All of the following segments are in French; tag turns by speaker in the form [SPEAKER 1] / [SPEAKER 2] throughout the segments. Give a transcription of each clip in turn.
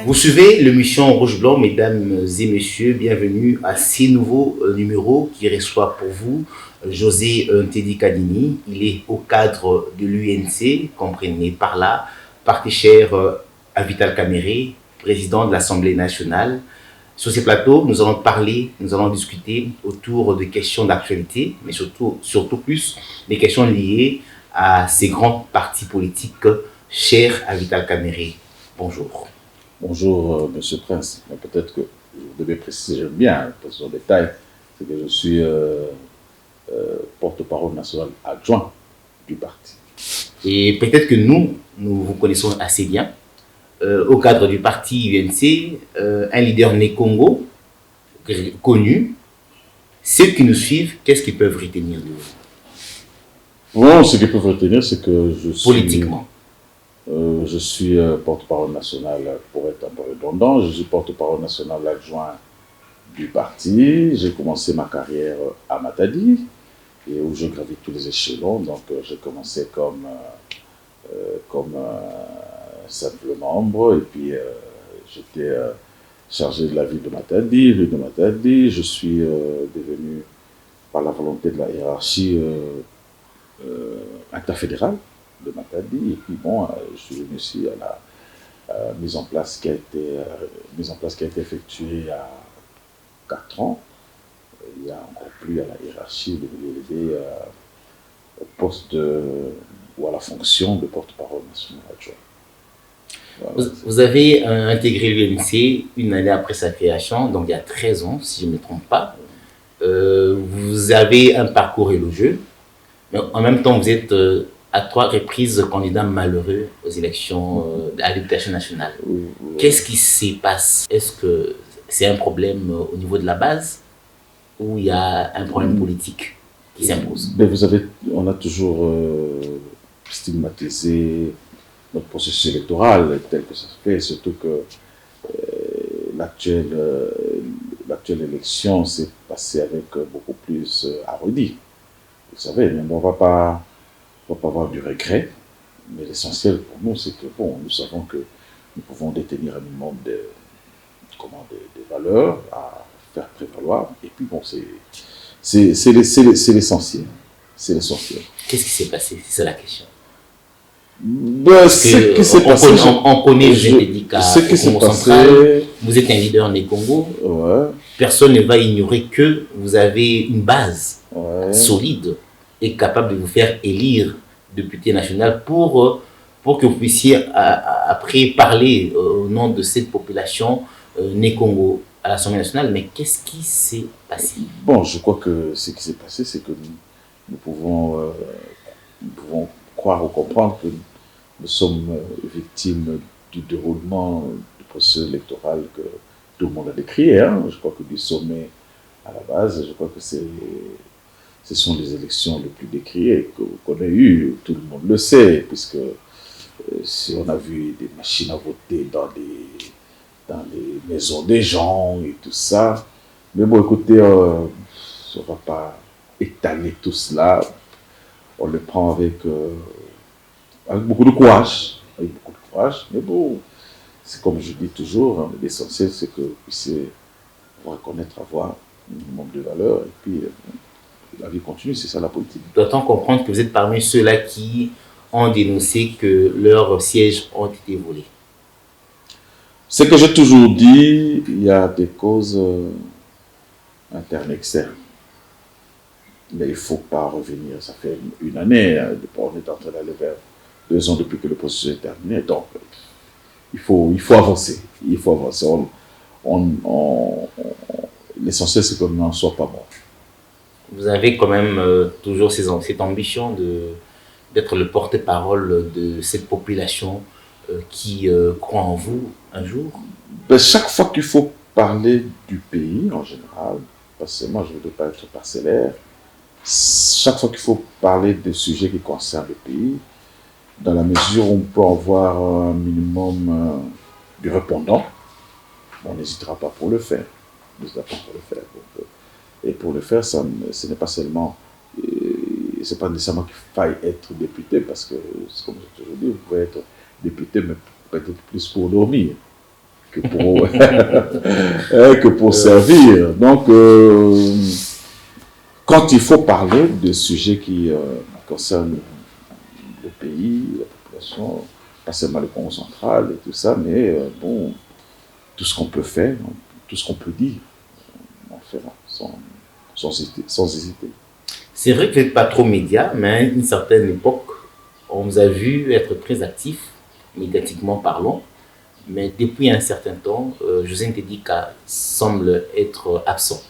[SPEAKER 1] Vous suivez l'émission Rouge Blanc, mesdames et messieurs, bienvenue à ces nouveaux numéros qui reçoit pour vous José Ntedi Kadini. Il est au cadre de l'UNC, comprenez par là, parti cher à Vital Kamere, président de l'Assemblée nationale. Sur ces plateaux, nous allons parler, nous allons discuter autour de questions d'actualité, mais surtout plus des questions liées à ces grands partis politiques chers à Vital Kamere. Bonjour.
[SPEAKER 2] Bonjour, Monsieur Prince. Mais peut-être que vous devez préciser bien, parce qu'en détail, c'est que je suis porte-parole national adjoint du parti.
[SPEAKER 1] Et peut-être que nous vous connaissons assez bien. Au cadre du parti UNC, un leader né Congo, connu. Ceux qui nous suivent, qu'est-ce qu'ils peuvent retenir de vous?
[SPEAKER 2] Bon, ce qu'ils peuvent retenir, c'est que je suis...
[SPEAKER 1] Politiquement.
[SPEAKER 2] Je suis porte-parole national, pour être un peu redondant, je suis porte-parole national adjoint du parti. J'ai commencé ma carrière à Matadi, et où je gravite tous les échelons. Donc j'ai commencé comme simple membre, et puis j'étais chargé de la ville de Matadi, rue de Matadi. Je suis devenu, par la volonté de la hiérarchie, acteur fédéral de Matadi, et puis bon, je suis venu ici à la mise en place qui a été effectuée il y a 4 ans. Il y a encore plus à la hiérarchie de l'élever au poste ou à la fonction de porte-parole national adjoint.
[SPEAKER 1] Voilà, vous avez intégré l'UNC une année après sa création, donc il y a 13 ans, si je ne me trompe pas. Vous avez un parcours élogieux, mais en même temps, vous êtes à 3 reprises candidat malheureux aux élections à l'éducation nationale. Qu'est-ce qui s'y passe? Est-ce que c'est un problème au niveau de la base ou il y a un problème politique qui s'impose?
[SPEAKER 2] Mais on a toujours stigmatisé notre processus électoral tel que ça se fait, surtout que l'actuelle élection s'est passée avec beaucoup plus hardi. Vous savez, mais on ne va pas avoir du regret, mais l'essentiel pour nous, c'est que bon, nous savons que nous pouvons détenir un minimum des valeurs à faire prévaloir, et puis bon, c'est l'essentiel. C'est l'essentiel.
[SPEAKER 1] Qu'est-ce qui s'est passé? C'est ça la question.
[SPEAKER 2] Ce qui s'est passé,
[SPEAKER 1] on connaît ce qui s'est passé. Vous êtes un leader des Congo.
[SPEAKER 2] Ouais.
[SPEAKER 1] Personne ne va ignorer que vous avez une base solide et capable de vous faire élire député national pour que vous puissiez après parler au nom de cette population née Congo à l'Assemblée nationale. Mais qu'est-ce qui s'est passé?
[SPEAKER 2] Bon, je crois que ce qui s'est passé, c'est que nous pouvons croire ou comprendre que nous sommes victimes du déroulement du processus électoral que tout le monde a décrié. Hein. Je crois que du sommet à la base, je crois que ce sont les élections les plus décriées qu'on a eues. Tout le monde le sait, puisque si on a vu des machines à voter dans les maisons des gens et tout ça. Mais bon, écoutez, on ne va pas étaler tout cela. On le prend avec beaucoup de courage. Mais bon, c'est comme je dis toujours, hein, l'essentiel, c'est que vous puissiez vous reconnaître, avoir un minimum de valeur, et puis la vie continue, c'est ça la politique.
[SPEAKER 1] Doit-on comprendre que vous êtes parmi ceux-là qui ont dénoncé que leurs sièges ont été volés?
[SPEAKER 2] Ce que j'ai toujours dit, il y a des causes internes, externes. Mais il ne faut pas revenir. Ça fait une année, on est en train d'aller vers 2 ans depuis que le processus est terminé. Donc, il faut avancer. Il faut avancer. L'essentiel, c'est que nous n'en soyons pas morts.
[SPEAKER 1] Vous avez quand même toujours cette ambition d'être le porte-parole de cette population qui croit en vous un jour?
[SPEAKER 2] Ben, chaque fois qu'il faut parler du pays en général, parce que moi je ne veux pas être parcellaire, chaque fois qu'il faut parler des sujets qui concernent le pays, dans la mesure où on peut avoir un minimum de répondants, on n'hésitera pas pour le faire. Donc, et pour le faire, ce n'est pas seulement, c'est pas nécessairement qu'il faille être député, parce que, comme je te l'ai dit, vous pouvez être député, mais peut-être plus pour dormir. que pour, que pour servir. Donc, quand il faut parler de sujets qui concernent le pays, la population, pas seulement le Congo central et tout ça, mais bon, tout ce qu'on peut faire, tout ce qu'on peut dire, on le fera sans hésiter.
[SPEAKER 1] C'est vrai que vous n'êtes pas trop média, mais à une certaine époque, on vous a vu être très actif, médiatiquement parlant. Mais depuis un certain temps, José Ntedika semble être absent.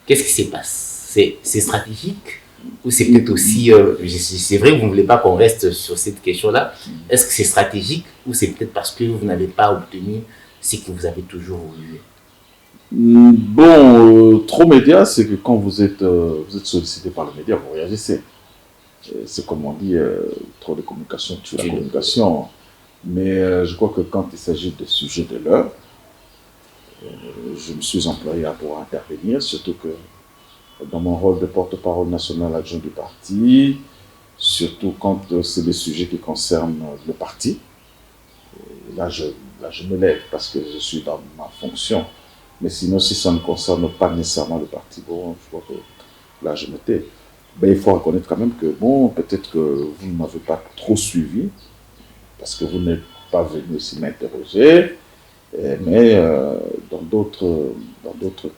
[SPEAKER 1] Qu'est-ce qui se passe? C'est stratégique ou c'est peut-être aussi, c'est vrai que vous ne voulez pas qu'on reste sur cette question-là. Est-ce que c'est stratégique ou c'est peut-être parce que vous n'avez pas obtenu ce que vous avez toujours voulu?
[SPEAKER 2] Bon, trop média, c'est que quand vous êtes sollicité par le média, vous réagissez. C'est comme on dit, trop de communication tue la communication. Mais je crois que quand il s'agit de sujets de l'heure, je me suis employé à pouvoir intervenir, surtout que dans mon rôle de porte-parole national adjoint du parti, surtout quand c'est des sujets qui concernent le parti. Là, je me lève parce que je suis dans ma fonction. Mais sinon, si ça ne concerne pas nécessairement le parti, bon, je crois que là, je me tais. Ben, il faut reconnaître quand même que, bon, peut-être que vous ne m'avez pas trop suivi, parce que vous n'êtes pas venu aussi m'interroger, mais dans d'autres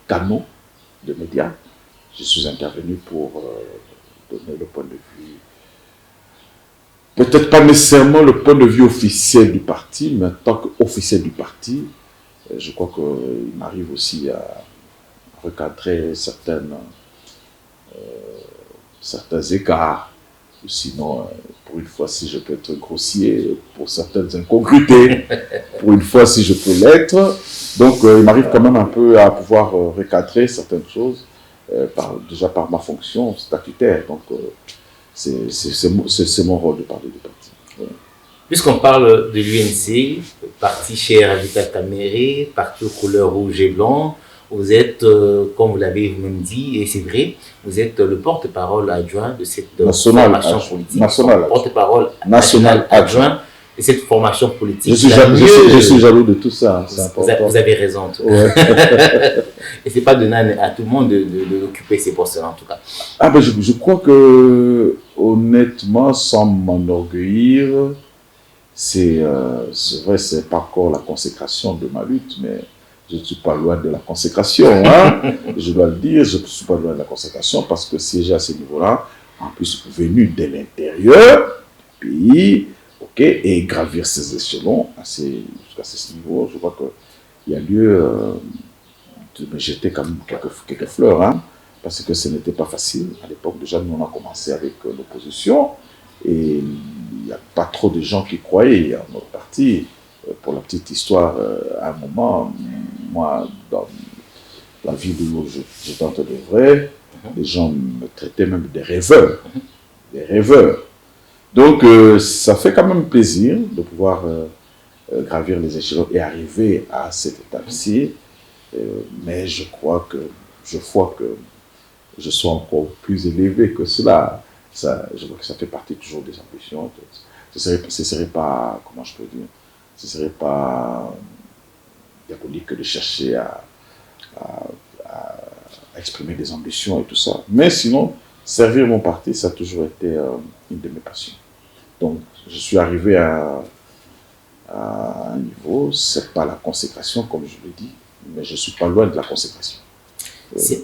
[SPEAKER 2] canaux de médias, je suis intervenu pour donner le point de vue, peut-être pas nécessairement le point de vue officiel du parti, mais en tant qu'officiel du parti, je crois qu'il m'arrive aussi à recadrer certains écarts. Sinon, pour une fois, si je peux être grossier, pour certaines incongruités, pour une fois, si je peux l'être. Donc, il m'arrive quand même un peu à pouvoir recadrer certaines choses, déjà par ma fonction statutaire. Donc, c'est mon rôle de parler du parti. Ouais.
[SPEAKER 1] Puisqu'on parle de l'UNC, parti cher à Vital Kamere, parti aux couleurs rouge et blanc, vous êtes, comme vous l'avez vous-même dit, et c'est vrai, vous êtes le porte-parole adjoint de cette formation politique. Porte-parole national adjoint de cette formation politique.
[SPEAKER 2] Je suis jaloux de tout ça.
[SPEAKER 1] Vous avez raison.
[SPEAKER 2] Ouais.
[SPEAKER 1] Et ce n'est pas donné à tout le monde d'occuper ces postes-là, en tout cas.
[SPEAKER 2] Ah ben je crois que, honnêtement, sans m'enorgueillir, c'est vrai, c'est pas encore la consécration de ma lutte, mais je ne suis pas loin de la consécration, hein. Je dois le dire, je ne suis pas loin de la consécration parce que siéger à ce niveau-là, en plus venu de l'intérieur du pays, ok, et gravir ces échelons jusqu'à ce niveau, je crois qu'il y a lieu de me jeter quand même quelques fleurs, hein, parce que ce n'était pas facile. À l'époque, déjà, nous on a commencé avec l'opposition et il n'y a pas trop de gens qui croyaient à notre parti. Pour la petite histoire, à un moment, moi, dans la ville où j'étais en train d'œuvrer, les gens me traitaient même des rêveurs. Des rêveurs. Donc, ça fait quand même plaisir de pouvoir gravir les échelons et arriver à cette étape-ci. Mais je vois que je sois encore plus élevé que cela. Je vois que ça fait partie toujours des ambitions. Ce serait pas, comment je peux dire, ce ne serait pas diabolique de chercher à exprimer des ambitions et tout ça. Mais sinon, servir mon parti, ça a toujours été une de mes passions. Donc, je suis arrivé à un niveau, ce n'est pas la consécration, comme je le dis, mais je ne suis pas loin de la consécration.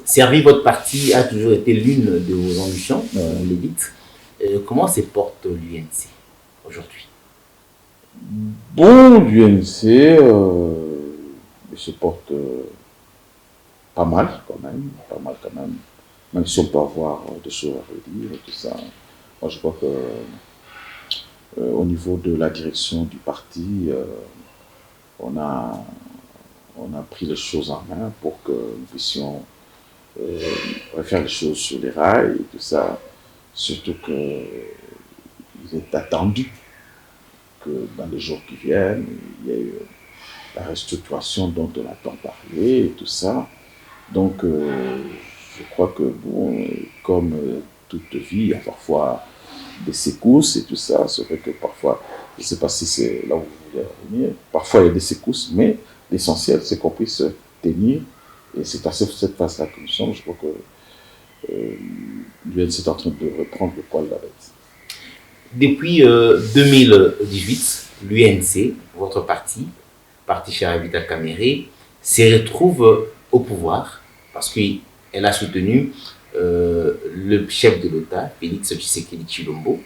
[SPEAKER 1] Servir votre parti a toujours été l'une de vos ambitions, vous le dites. Comment se porte l'UNC aujourd'hui?
[SPEAKER 2] Bon, l'UNC se porte pas mal quand même, même si on peut avoir des choses à redire et tout ça. Moi, je crois que au niveau de la direction du parti, on a pris les choses en main pour que nous puissions refaire les choses sur les rails et tout ça. Surtout qu'il est attendu que dans les jours qui viennent, il y ait la restructuration dont on a tant parlé et tout ça. Donc, je crois que, bon, comme toute vie, il y a parfois des secousses et tout ça. C'est vrai que parfois, je ne sais pas si c'est là où vous voulez revenir, parfois il y a des secousses, mais l'essentiel, c'est qu'on puisse tenir, et c'est à cette phase-là que nous sommes. Je crois que l'UNC est en train de reprendre le poil de la bête.
[SPEAKER 1] Depuis 2018, l'UNC, votre parti cher Vital Kamerhe, se retrouve au pouvoir parce qu'elle a soutenu le chef de l'État, Félix Tshisekedi Tshilombo.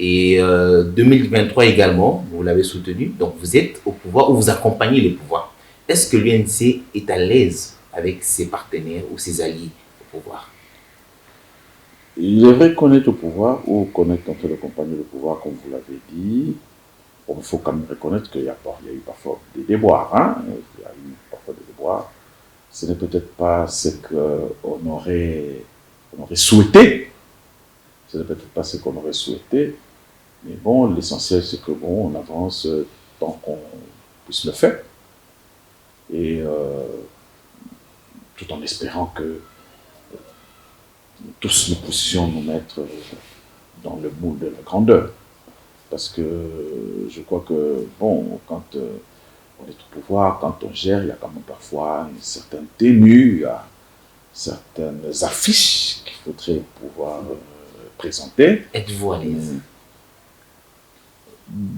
[SPEAKER 1] Et 2023 également, vous l'avez soutenu, donc vous êtes au pouvoir ou vous accompagnez le pouvoir. Est-ce que l'UNC est à l'aise avec ses partenaires ou ses alliés au pouvoir?
[SPEAKER 2] Il est vrai qu'on est au pouvoir ou qu'on est en train d'accompagner le pouvoir, comme vous l'avez dit. Bon, il faut quand même reconnaître qu'il y a eu parfois des déboires. Hein? Il y a eu parfois des déboires. Ce n'est peut-être pas ce qu'on aurait souhaité. Ce n'est peut-être pas ce qu'on aurait souhaité. Mais bon, l'essentiel, c'est que bon, on avance tant qu'on puisse le faire. Et tout en espérant que tous nous puissions nous mettre dans le moule de la grandeur. Parce que je crois que, bon, quand on est au pouvoir, quand on gère, il y a quand même parfois une certaine tenue, il y a certaines affiches qu'il faudrait pouvoir présenter.
[SPEAKER 1] Êtes-vous à l'aise?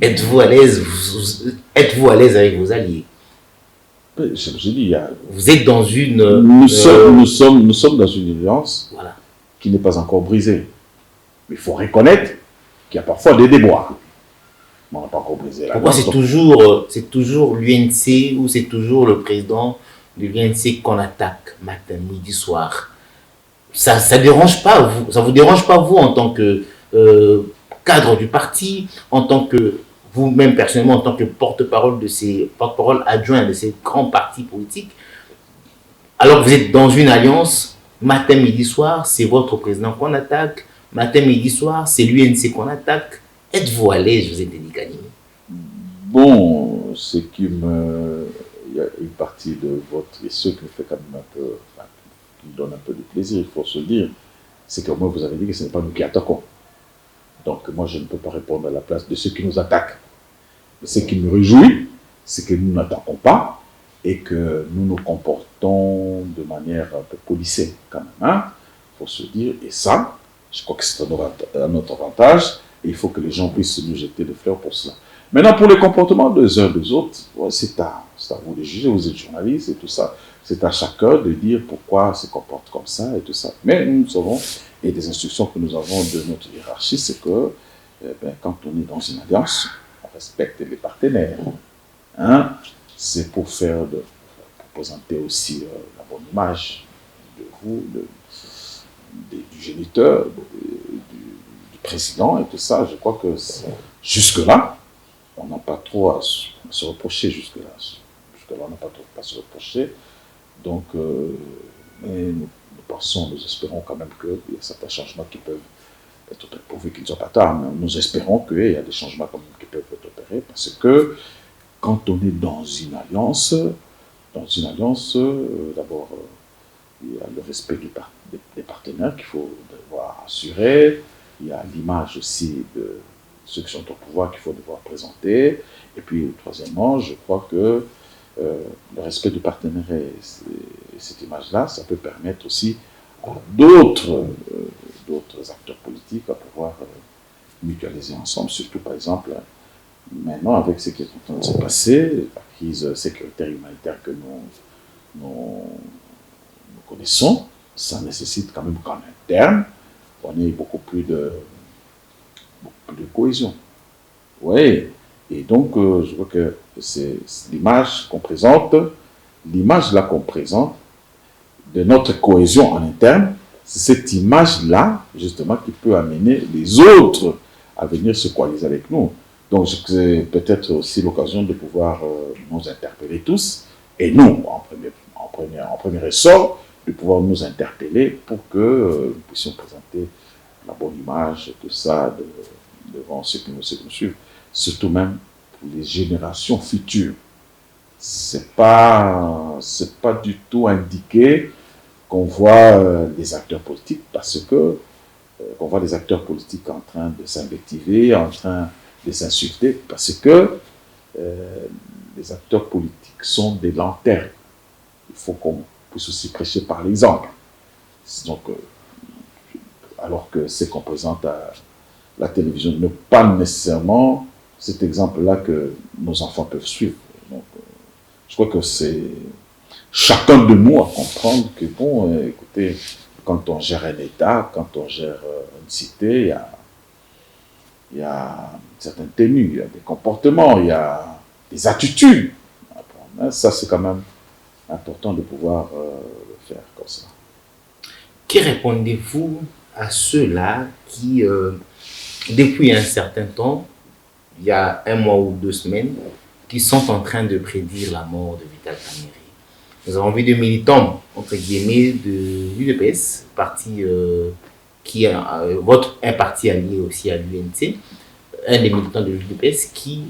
[SPEAKER 1] Êtes-vous à l'aise? Êtes-vous à l'aise avec vos alliés?
[SPEAKER 2] Je dis,
[SPEAKER 1] vous êtes dans une...
[SPEAKER 2] Nous sommes dans une alliance qui n'est pas encore brisée. Mais il faut reconnaître qu'il y a parfois des déboires. Mais on n'a pas encore brisé la
[SPEAKER 1] Pourquoi c'est toujours l'UNC ou c'est toujours le président de l'UNC qu'on attaque matin, midi, soir? Ça dérange pas vous? Ça vous dérange pas vous en tant que cadre du parti, en tant que vous-même personnellement, en tant que porte-parole adjoint de ces grands partis politiques, alors que vous êtes dans une alliance, matin, midi, soir, c'est votre président qu'on attaque, matin, midi, soir, c'est l'UNC qu'on attaque. Êtes-vous à l'aise, José Ntedi Kandini?
[SPEAKER 2] Bon, ce qui me... Il y a une partie de votre question qui me fait quand même un peu... Enfin, qui me donne un peu de plaisir, il faut se le dire, c'est que moi, vous avez dit que ce n'est pas nous qui attaquons. Donc, moi, je ne peux pas répondre à la place de ceux qui nous attaquent. Mais ce qui me réjouit, c'est que nous n'attaquons pas et que nous nous comportons de manière un peu policée, quand même. Hein? Il faut se dire, et ça, je crois que c'est à notre avantage, et il faut que les gens puissent nous jeter des fleurs pour cela. Maintenant, pour les comportements des uns des autres, ouais, c'est à vous de juger, vous êtes journaliste et tout ça. C'est à chacun de dire pourquoi se comporte comme ça et tout ça. Mais nous savons, et des instructions que nous avons de notre hiérarchie, c'est que quand on est dans une alliance, on respecte les partenaires. Hein? C'est pour présenter aussi la bonne image de vous, du géniteur, du président et tout ça. Je crois que jusque-là, on n'a pas trop à se reprocher jusque-là. Jusque-là, on n'a pas trop à se reprocher. Donc, mais nous pensons, nous espérons quand même qu'il y a certains changements qui peuvent être opérés, pourvu qu'ils ne soient pas tard, mais nous espérons qu'il y a des changements quand même qui peuvent être opérés, parce que quand on est dans une alliance, d'abord, il y a le respect des partenaires qu'il faut devoir assurer, il y a l'image aussi de ceux qui sont au pouvoir qu'il faut devoir présenter, et puis troisièmement, je crois que le respect du partenaire et cette image-là, ça peut permettre aussi à d'autres acteurs politiques à pouvoir mutualiser ensemble, surtout par exemple maintenant avec ce qui est en train de se passer, la crise sécuritaire et humanitaire que nous connaissons, ça nécessite quand même qu'en interne, on ait beaucoup plus de cohésion. Oui. Et donc, je crois que c'est l'image qu'on présente, l'image-là qu'on présente de notre cohésion en interne, c'est cette image-là, justement, qui peut amener les autres à venir se coaliser avec nous. Donc, c'est peut-être aussi l'occasion de pouvoir nous interpeller tous, et nous, en premier ressort, de pouvoir nous interpeller pour que nous puissions présenter la bonne image, tout ça, devant ceux qui nous suivent. Surtout même pour les générations futures. C'est pas du tout indiqué qu'on voit les acteurs politiques, parce que qu'on voit les acteurs politiques en train de s'invectiver, en train de s'insulter, parce que les acteurs politiques sont des lanternes. Il faut qu'on puisse aussi prêcher par l'exemple. Donc, alors que c'est qu'on présente à la télévision, ne pas nécessairement cet exemple-là que nos enfants peuvent suivre. Donc, je crois que c'est chacun de nous à comprendre que, bon, écoutez, quand on gère un État, quand on gère une cité, il y a certaines tenues, il y a des comportements, il y a des attitudes. Ça, c'est quand même important de pouvoir le faire comme ça.
[SPEAKER 1] Que répondez-vous à ceux-là qui, depuis un certain temps, il y a 1 mois ou 2 semaines, qui sont en train de prédire la mort de Vital Kamerhe? Nous avons vu des militants, entre guillemets, de l'UDPS, parti qui est un parti allié aussi à l'UNC, un des militants de l'UDPS qui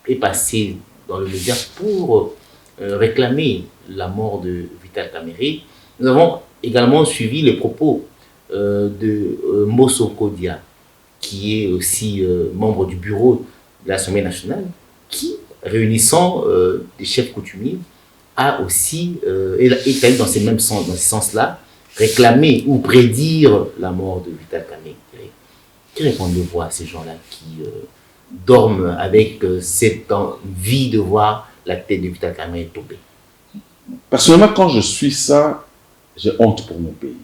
[SPEAKER 1] est passé dans le média pour réclamer la mort de Vital Kamerhe. Nous avons également suivi les propos de Mosoko Dia, qui est aussi membre du bureau de l'Assemblée nationale, qui, réunissant des chefs coutumiers, a aussi, est allé dans ces mêmes sens, dans ce sens-là, réclamer ou prédire la mort de Vital Kamerhe. Que répondez-vous à ces gens-là qui dorment avec cette envie de voir la tête de Vital Kamerhe tomber?
[SPEAKER 2] Personnellement, quand je suis ça, j'ai honte pour mon pays.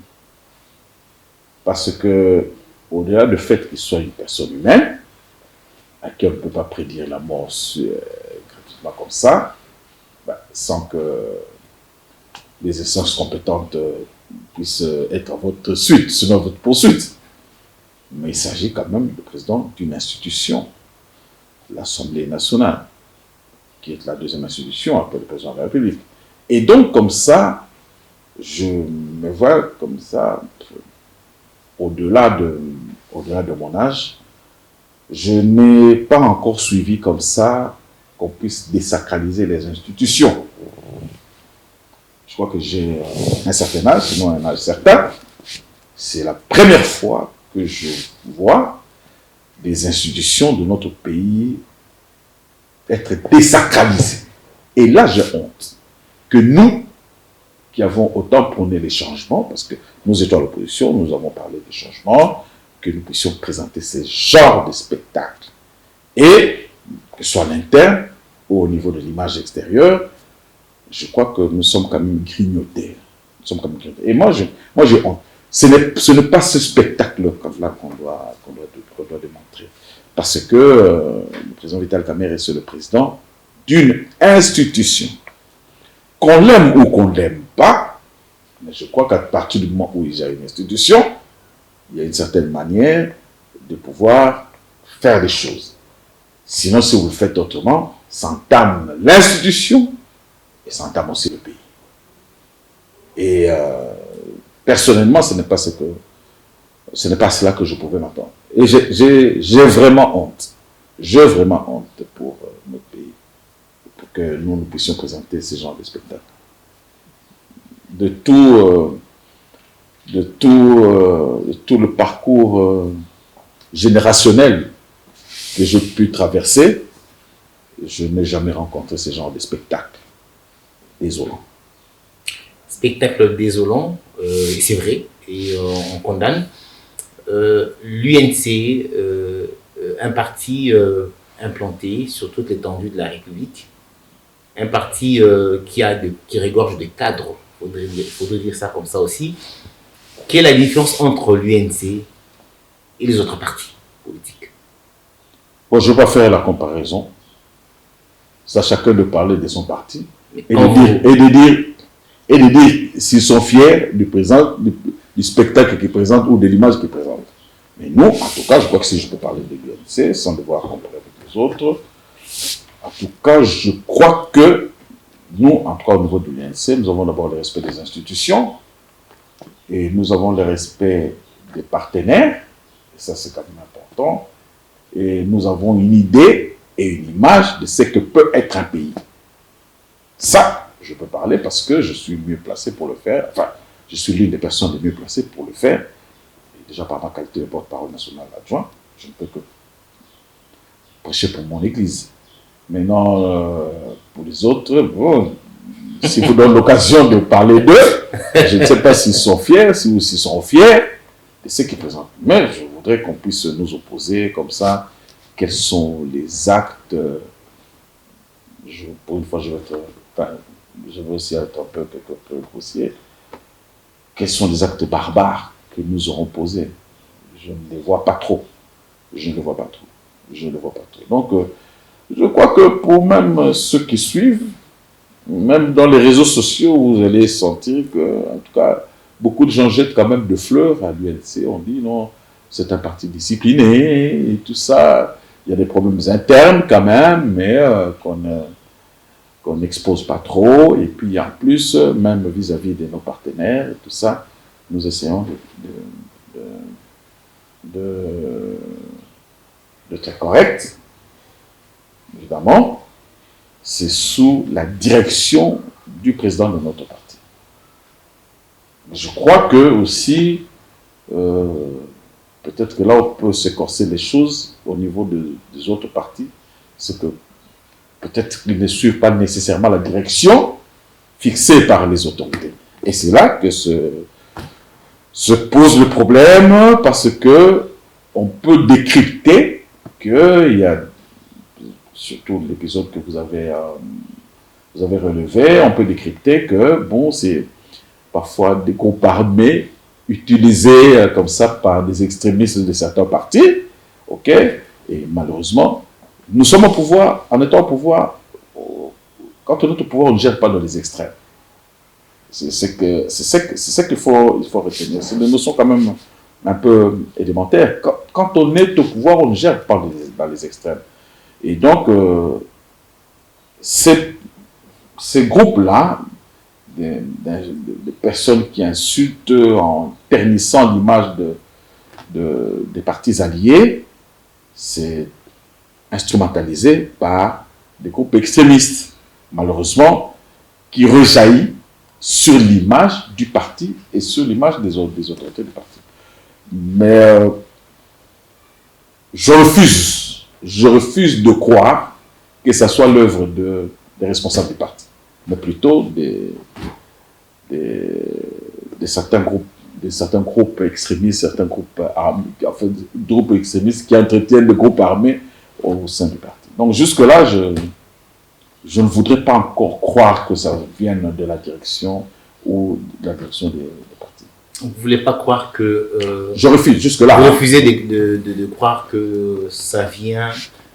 [SPEAKER 2] Parce que, au-delà du fait qu'il soit une personne humaine, à qui on ne peut pas prédire la mort gratuitement comme ça, sans que les instances compétentes puissent être à votre suite, sinon à votre poursuite. Mais il s'agit quand même du président d'une institution, l'Assemblée nationale, qui est la deuxième institution après le président de la République. Et donc, comme ça, je me vois comme ça, au-delà de mon âge, je n'ai pas encore suivi comme ça qu'on puisse désacraliser les institutions. Je crois que j'ai un certain âge, sinon un âge certain. C'est la première fois que je vois des institutions de notre pays être désacralisées. Et là, j'ai honte que nous, qui avons autant prôné les changements, parce que nous étions à l'opposition, nous avons parlé des changements, que nous puissions présenter ce genre de spectacle. Et, que ce soit à l'interne ou au niveau de l'image extérieure, je crois que nous sommes quand même grignotés. Et moi, j'ai honte. Ce n'est pas ce spectacle-là qu'on doit démontrer. Parce que le président Vital Kamerhe, c'est le président d'une institution. Qu'on l'aime ou qu'on ne l'aime pas, mais je crois qu'à partir du moment où il y a une institution, il y a une certaine manière de pouvoir faire des choses. Sinon, si vous le faites autrement, ça entame l'institution et ça entame aussi le pays. Et personnellement, ce n'est pas cela que je pouvais m'attendre. Et j'ai vraiment honte. J'ai vraiment honte pour notre pays, pour que nous puissions présenter ce genre de spectacle. De tout le parcours générationnel que j'ai pu traverser, je n'ai jamais rencontré ce genre de spectacle désolant.
[SPEAKER 1] Spectacle désolant, c'est vrai, et on condamne. L'UNC, un parti implanté sur toute l'étendue de la République, un parti qui regorge de cadres, il faudrait dire ça comme ça aussi. Quelle est la différence entre l'UNC et les autres partis politiques?
[SPEAKER 2] Bon, je ne vais pas faire la comparaison. C'est à chacun de parler de son parti et de dire s'ils sont fiers du spectacle qu'ils présentent ou de l'image qu'ils présentent. Mais nous, en tout cas, je crois que si je peux parler de l'UNC sans devoir comparer avec les autres, en tout cas, je crois que nous, en tout cas au niveau de l'UNC, nous avons d'abord le respect des institutions et nous avons le respect des partenaires, et ça c'est quand même important, et nous avons une idée et une image de ce que peut être un pays. Ça, je peux parler parce que je suis mieux placé pour le faire, enfin, je suis l'une des personnes les mieux placées pour le faire, et déjà par ma qualité de porte-parole national adjoint, je ne peux que prêcher pour mon église. Maintenant, Pour les autres, bon, si vous donnez l'occasion de parler d'eux, je ne sais pas s'ils sont fiers, ou s'ils sont fiers de ce qu'ils présentent. Mais je voudrais qu'on puisse nous opposer comme ça. Quels sont les actes, pour une fois je vais aussi être un peu grossier, quels sont les actes barbares que nous aurons posés? Je ne les vois pas trop. Je ne les vois pas trop. Je ne les vois pas trop. Donc, je crois que pour même ceux qui suivent, même dans les réseaux sociaux, vous allez sentir que, en tout cas, beaucoup de gens jettent quand même de fleurs à l'UNC. On dit non, c'est un parti discipliné et tout ça. Il y a des problèmes internes quand même, mais qu'on n'expose pas trop. Et puis en plus, même vis-à-vis de nos partenaires et tout ça, nous essayons d'être corrects, évidemment. C'est sous la direction du président de notre parti. Je crois que aussi, peut-être que là on peut s'écorcer les choses au niveau des autres partis, c'est que peut-être qu'ils ne suivent pas nécessairement la direction fixée par les autorités. Et c'est là que se pose le problème, parce que on peut décrypter qu'il y a, surtout l'épisode que vous avez relevé, on peut décrypter que, bon, c'est parfois des groupes armés utilisés comme ça par des extrémistes de certains partis, ok, et malheureusement, nous sommes au pouvoir, en étant au pouvoir, quand on est au pouvoir, on ne gère pas dans les extrêmes. C'est ça qu'il faut retenir. C'est une notion quand même un peu élémentaire. Quand on est au pouvoir, on ne gère pas dans les extrêmes. Et donc, ces groupes-là, des personnes qui insultent en ternissant l'image des partis alliés, c'est instrumentalisé par des groupes extrémistes, malheureusement, qui rejaillissent sur l'image du parti et sur l'image des autorités du parti. Mais je refuse de croire que ça soit l'œuvre des responsables du parti, mais plutôt de certains groupes extrémistes, certains groupes armés, enfin, groupes extrémistes qui entretiennent des groupes armés au sein du parti. Donc jusque-là, je ne voudrais pas encore croire que ça vienne de la direction ou de la direction des partis.
[SPEAKER 1] Vous ne voulez pas croire que...
[SPEAKER 2] je refuse, jusque-là.
[SPEAKER 1] Vous refusez de croire que ça vient,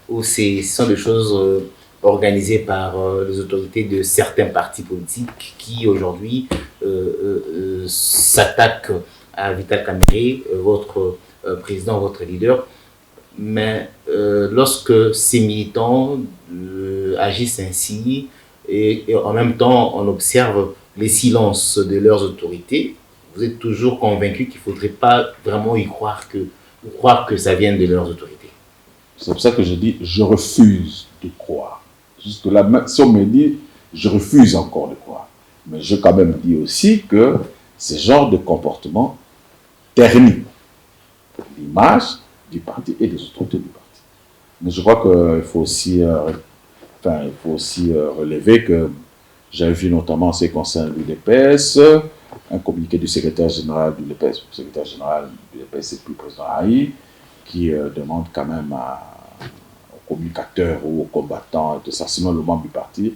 [SPEAKER 1] ou ce sont des choses organisées par les autorités de certains partis politiques qui aujourd'hui s'attaquent à Vital Kamerhe, votre président, votre leader. Mais lorsque ces militants agissent ainsi, et en même temps on observe les silences de leurs autorités, vous êtes toujours convaincu qu'il ne faudrait pas vraiment y croire que ça vienne de leurs autorités.
[SPEAKER 2] C'est pour ça que je dis, je refuse de croire. Jusque-là, si on me dit, je refuse encore de croire. Mais je quand même dis aussi que ce genre de comportement ternit l'image du parti et des autorités du parti. Mais je crois qu'il faut aussi, relever que j'avais vu notamment en ce qui concerne l'UDPS, un communiqué du secrétaire général de l'UDPS, le secrétaire général de l'UDPS et puis le président Haï, qui demande quand même aux communicateurs ou aux combattants, et tout ça, sinon le membre du parti,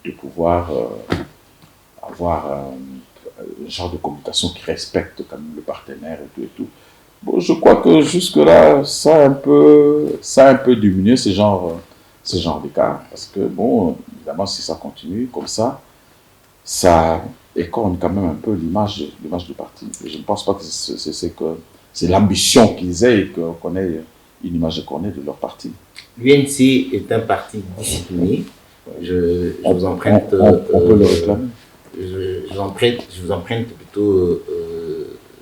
[SPEAKER 2] de pouvoir avoir un genre de communication qui respecte quand même le partenaire et tout et tout. Bon, je crois que jusque-là, ça a un peu diminué ce genre d'écart, parce que, bon, évidemment, si ça continue comme ça écorne quand même un peu l'image du parti. Et je ne pense pas que c'est l'ambition qu'ils aient et qu'on ait une image écornée de leur parti.
[SPEAKER 1] L'UNC est un parti discipliné. Je vous emprunte...
[SPEAKER 2] On peut le réclamer.
[SPEAKER 1] Je vous emprunte plutôt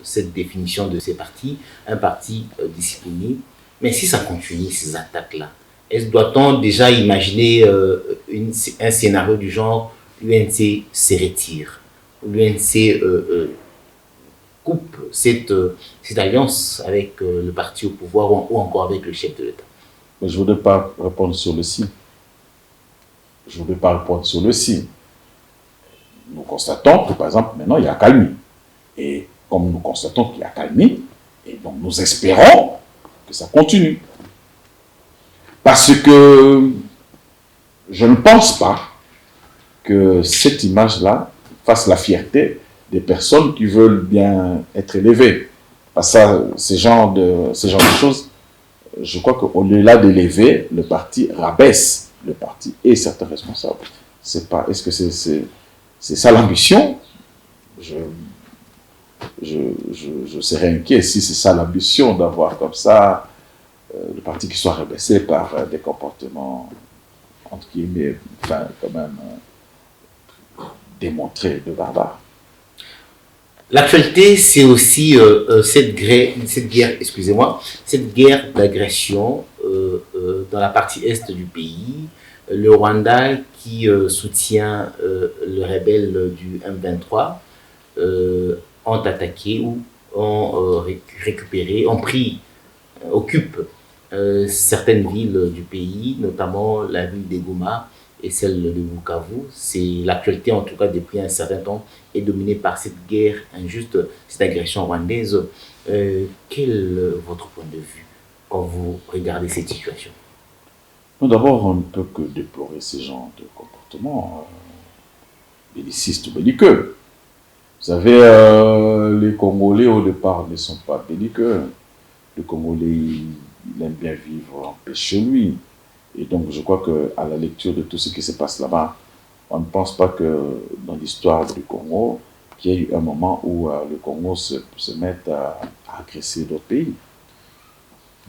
[SPEAKER 1] cette définition de ces partis, un parti discipliné. Mais si ça continue, ces attaques-là, doit-on déjà imaginer un scénario du genre l'UNC se retire, l'UNC coupe cette alliance avec le parti au pouvoir ou encore avec le chef de l'État?
[SPEAKER 2] Mais je ne voudrais pas répondre sur le si. je ne voudrais pas répondre sur le si. Nous constatons que, par exemple, maintenant, il y a accalmie. Et comme nous constatons qu'il y a accalmie, et donc nous espérons que ça continue. Parce que je ne pense pas que cette image-là fasse la fierté des personnes qui veulent bien être élevées. Parce que ces genres de choses, je crois qu'au-delà d'élever, le parti rabaisse le parti et certains responsables. Est-ce que c'est ça l'ambition? Je serais inquiet si c'est ça l'ambition d'avoir comme ça le parti qui soit rabaissé par des comportements, entre guillemets, enfin, quand même démontrés de barbares.
[SPEAKER 1] L'actualité, c'est aussi cette guerre d'agression dans la partie est du pays. Le Rwanda qui soutient le rebelle du M23 ont attaqué ou ont récupéré, occupent certaines villes du pays, notamment la ville de Goma et celle de Bukavu. C'est l'actualité, en tout cas depuis un certain temps, est dominée par cette guerre injuste, cette agression rwandaise. Quel est votre point de vue quand vous regardez cette situation?
[SPEAKER 2] D'abord, on ne peut que déplorer ces genres de comportements bellicistes ou belliqueux. Vous savez, les Congolais, au départ, ne sont pas belliqueux. Le Congolais, il aime bien vivre en paix chez lui. Et donc, je crois qu'à la lecture de tout ce qui se passe là-bas, on ne pense pas que dans l'histoire du Congo, qu'il y ait eu un moment où le Congo se mette à agresser d'autres pays.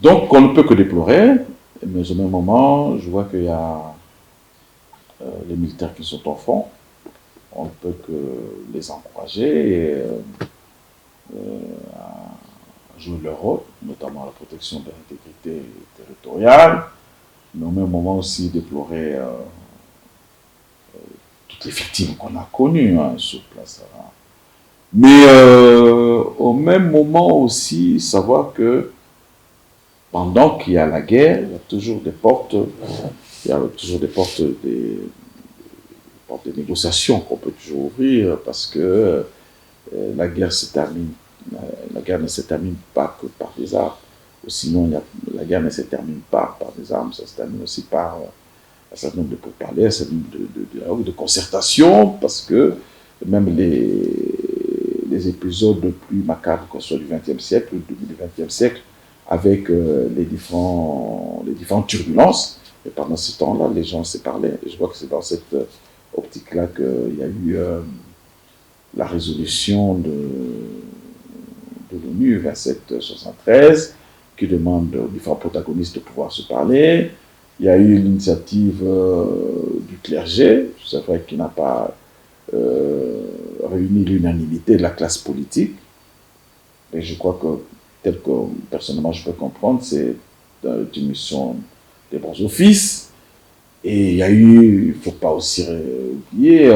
[SPEAKER 2] Donc, on ne peut que déplorer, mais au même moment, je vois qu'il y a les militaires qui sont en fond. On ne peut que les encourager et à jouer leur rôle, notamment la protection de l'intégrité territoriale, mais au même moment aussi déplorer toutes les victimes qu'on a connues sur place. Mais au même moment aussi savoir que pendant qu'il y a la guerre, il y a toujours des portes, des négociations qu'on peut toujours ouvrir parce que la guerre ne se termine pas que par des armes. Ou sinon, la guerre ne se termine pas par des armes, ça se termine aussi par un certain nombre de pourparlers, un certain nombre de concertation, parce que même les épisodes les plus macabres qu'on soit du XXe siècle, du début du XXe siècle, avec les différentes turbulences, et pendant ce temps-là, les gens se parlaient. Et je vois que c'est dans cette optique-là qu'il y a eu la résolution de l'ONU 2773 qui demande aux différents protagonistes de pouvoir se parler. Il y a eu l'initiative du clergé, c'est vrai qu'il n'a pas réuni l'unanimité de la classe politique, mais je crois que, tel que personnellement je peux comprendre, c'est une mission des bons offices. Et il y a eu, il ne faut pas aussi oublier,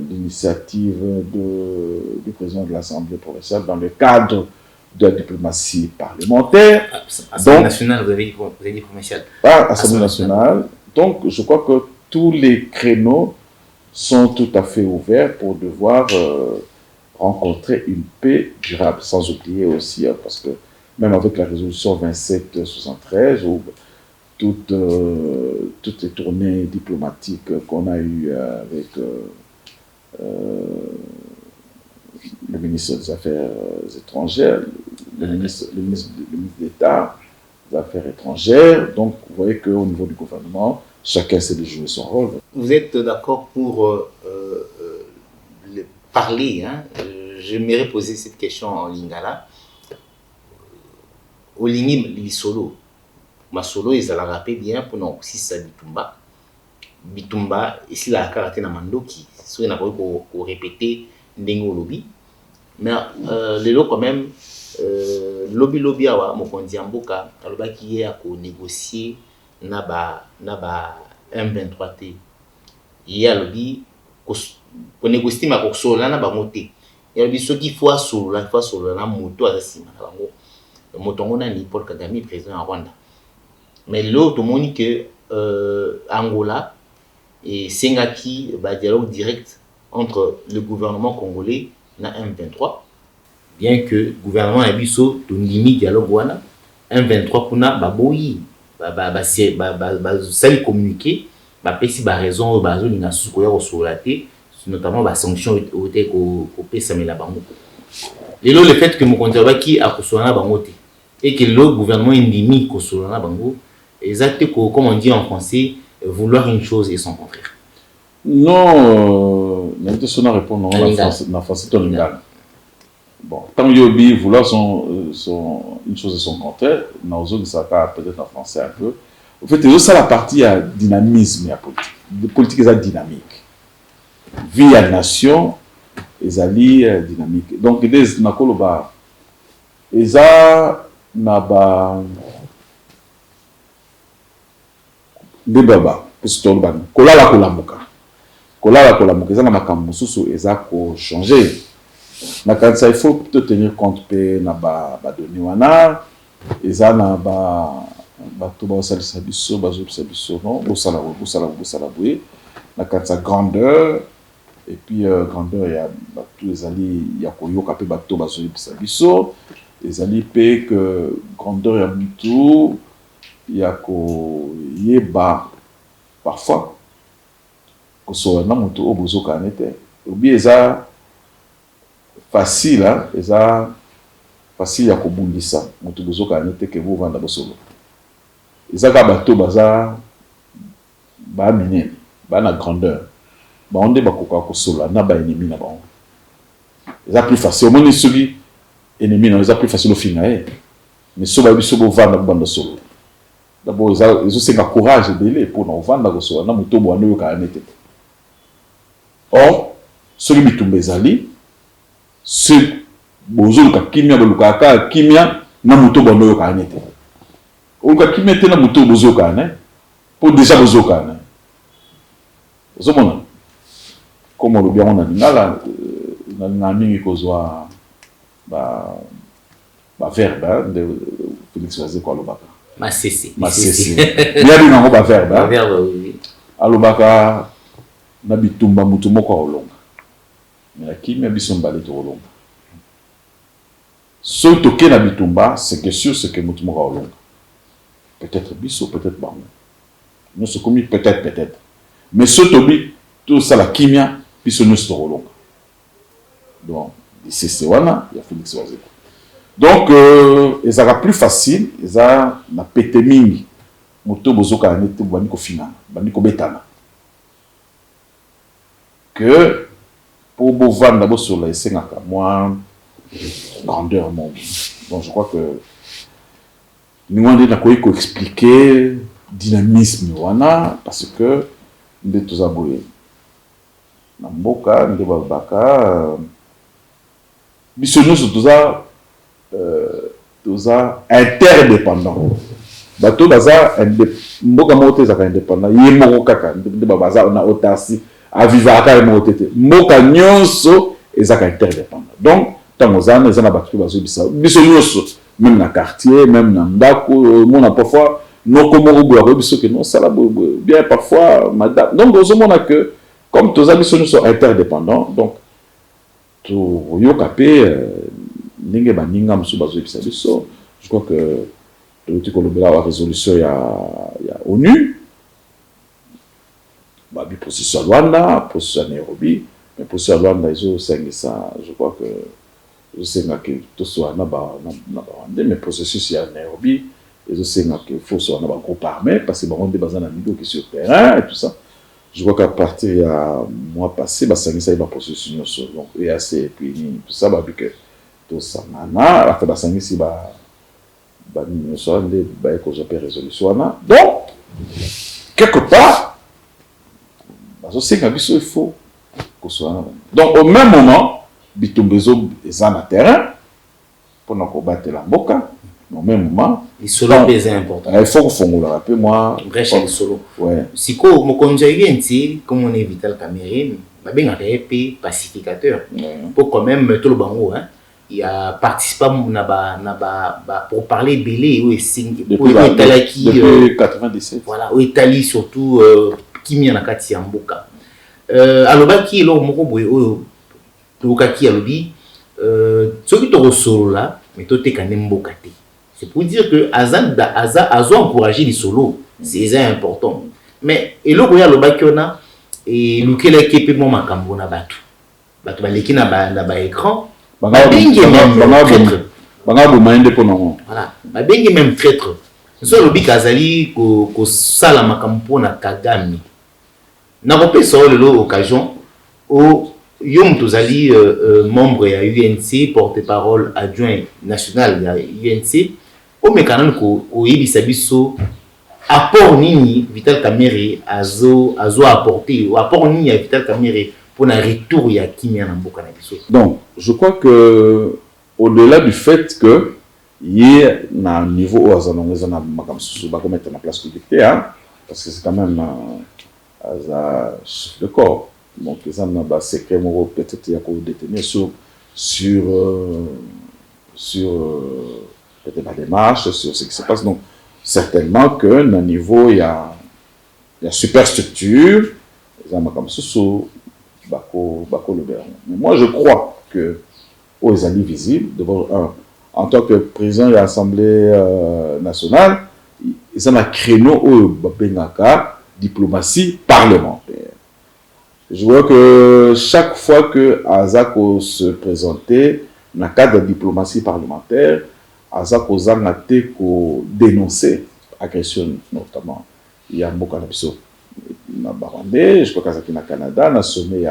[SPEAKER 2] l'initiative du président de l'Assemblée provinciale dans le cadre de la diplomatie parlementaire.
[SPEAKER 1] Assemblée nationale, vous avez dit provinciale.
[SPEAKER 2] Assemblée nationale. Donc, je crois que tous les créneaux sont tout à fait ouverts pour devoir rencontrer une paix durable, sans oublier aussi, parce que même avec la résolution 2773, où toutes les tournées diplomatiques qu'on a eues avec le ministre des Affaires étrangères, le ministre d'État des Affaires étrangères. Donc, vous voyez qu'au niveau du gouvernement, chacun sait de jouer son rôle.
[SPEAKER 1] Vous êtes d'accord pour parler, hein? J'aimerais poser cette question en lingala. Au lingim lisolo, masolo ezala rappelé bien pour non si ça bitumba ici la karaté na mandoki, soit na ko répéter ndengo lobby. Mais le lot quand même lobby awa mokonzi mboka aloba ki ya ko négocier na ba M23 T. Ya lobby ko négocier ma ko sola na ba moté. Ya lobby ce qu'il faut sola na moto azasima na bango. Motongo na ni Paul Kagame président à Rwanda. Mais l'autre monde que Angola et sengaki dialogue direct entre le gouvernement congolais et M23, bien que le gouvernement a dit que le dialogue wana M23 kuna baboyi ça communiquer pesi raison bazolinga susu koya kosola te, notamment sanction au pesamela bango. Lelo le fait que mokonzi abaki akosola na bango te et que le gouvernement indimi kosola na bango, exact comme on dit en français, vouloir une chose et son contraire.
[SPEAKER 2] Non, n'importe quoi répondre en français ton lingala. Bon, tant yobi vouloir une chose et son contraire, naozo ça peut-être en français un peu. En fait, c'est ça la partie à dynamisme et politique. La politique est dynamique. Vie à nation, les alliés dynamique. Donc les nakoloba, eza naba debaba, pistolban, kolala kolamuka. Kolala kolamuka, eza na makambo susu eza ko changer. Na kanisa il faut plutôt tenir compte pe na ba donné wana, eza na bato basalisa biso bazobisa biso non bosala boye na kanisa grandeur et puis grandeur ya bato ezali ya koyoka pe bato bazobisa biso ezali pe que grandeur ya mutu ya koyeba parfois kosola na mutu obozoka nete obi eza facile hein eza facile ya kobundisa mutu bozoka nete ke bo vanda bosolo ezaka bato baza ba minene ba na grandeur ba onde bakoka kosola na ba ennemi na bango eza plus facile moni soki ennemi na eza plus facile au final mais so ba biso bo vanda banda solo d'abord ils ont un courage belé pour na vanda kosola na muto bo ando yoka nete or soki bitumba ezali ce bozo ka kimia boluka ka kimia na muto bo ando yoka nete oka kimete na muto bozoka ne pour déjà bozoka ne zomona comme le bien on a ngala na mingi kozwa ba verbe de Félix Oise ko alobaka
[SPEAKER 1] masese
[SPEAKER 2] bien bien ngo ba verbe
[SPEAKER 1] oui
[SPEAKER 2] alobaka na bitumba mutu moko olonga mais la kimia biso mbale to olonga so toke na bitumba c'est que sûr c'est que mutu moko olonga. Peut-être biso, peut-être bango. Nous sommes commis peut-être. Mais ce tobi, tout ça la kimia, biso nous sommes donc, c'est wana, il y a Félix Oise. Donc, ils sera plus facile, ils a na pété mingi. Moto bozoka nete bani ko fina, bani ko betana. Que pour bovanda bo sur la sengaka moi grandeur mon. Donc je crois que nous avons expliquer dynamisme wana parce que nous tous aboyés. Namboka, nous babaka, biso nous tous interdépendants. Bato baza mboka moto zaka indépendant. Yemo kaka de baza na autarcie à vivre ka motete. Mboka nyonso ezaka interdépendant. Donc tangozana ezana bato bazo bisa. Biso nyonso même dans le quartier, même dans le Dako, on a parfois non comme on que non ça bien parfois madame. Donc on a que comme tous les amis sont interdépendants, donc tout yokapé ninge baninga musu bazo biso. Je crois que le Colombia a résolution il y a ONU, bah bi processus Luanda, processus Nairobi, mais processus Luanda ils ont ça, je crois que je sais que tout soit mais processus il y a Nairobi et je sais que faut soit na groupe armé parce que on débat dans niveau qui sur terrain et tout ça. Je vois qu'à partir à mois passé bah ça il va processus donc EAC et puis tout ça bah que tout ça nana après bah ça ici bah nous sommes des bah que j'appelle résolution donc quelque part bah je sais que il faut que soit donc au même moment bitumbezo eza na terrain pour nous combattre la mboka au même moment
[SPEAKER 1] les solo c'est important
[SPEAKER 2] il faut fongola un peu moi
[SPEAKER 1] brèche les solo
[SPEAKER 2] ouais
[SPEAKER 1] siko mokonja yenti comme on est Vital Kamerhe ba benga pe pacificateur pour quand même tout le bango hein il a participé pour parler belé ou signe
[SPEAKER 2] depuis 97
[SPEAKER 1] voilà où Italie surtout kimia na kati ya mboka. Alobaki eloko moko boye oyo tokaki alobi soki tokosolola mais toteka nde mboka te. C'est pour dire que azo encourager les solos, c'est important. Mais eloko ya alobaki ona et lukelaki pe mo makambo na bato baleki na ba écran babengi même traître. Voilà, babengi même traître. So lobi kazali ko sala makambo na Kagame. Na kopesa lelo occasion au Yom Tozali, membre ya UNC, porte-parole adjoint national ya UNC, au mécanisme ko yebisa biso apport nini Vital Kamerhe azo apporté, ou apport nini ya Vital Kamerhe pour un retour ya kimia na mboka na biso.
[SPEAKER 2] Donc, je crois que au-delà du fait que y a un niveau où on va mettre en place publicité, hein, parce que c'est quand même un chef de corps. Donc, les gens ont secret peut-être détenir sur peut-être la démarche, sur ce qui se passe. Donc, certainement qu'à un niveau, il y a superstructure, les gens comme sous le béron. Mais moi, je crois que aux amis visibles, d'abord, en tant que président de l'Assemblée nationale, ils ont un créneau où diplomatie parlementaire. Je vois que chaque fois que Azako se présentait dans le cadre de diplomatie parlementaire, Azako Zanate ko dénoncer l'agression notamment. Il y a beaucoup d'absolu. Na Barandé, je crois qu'Azaki na Canada, na sommet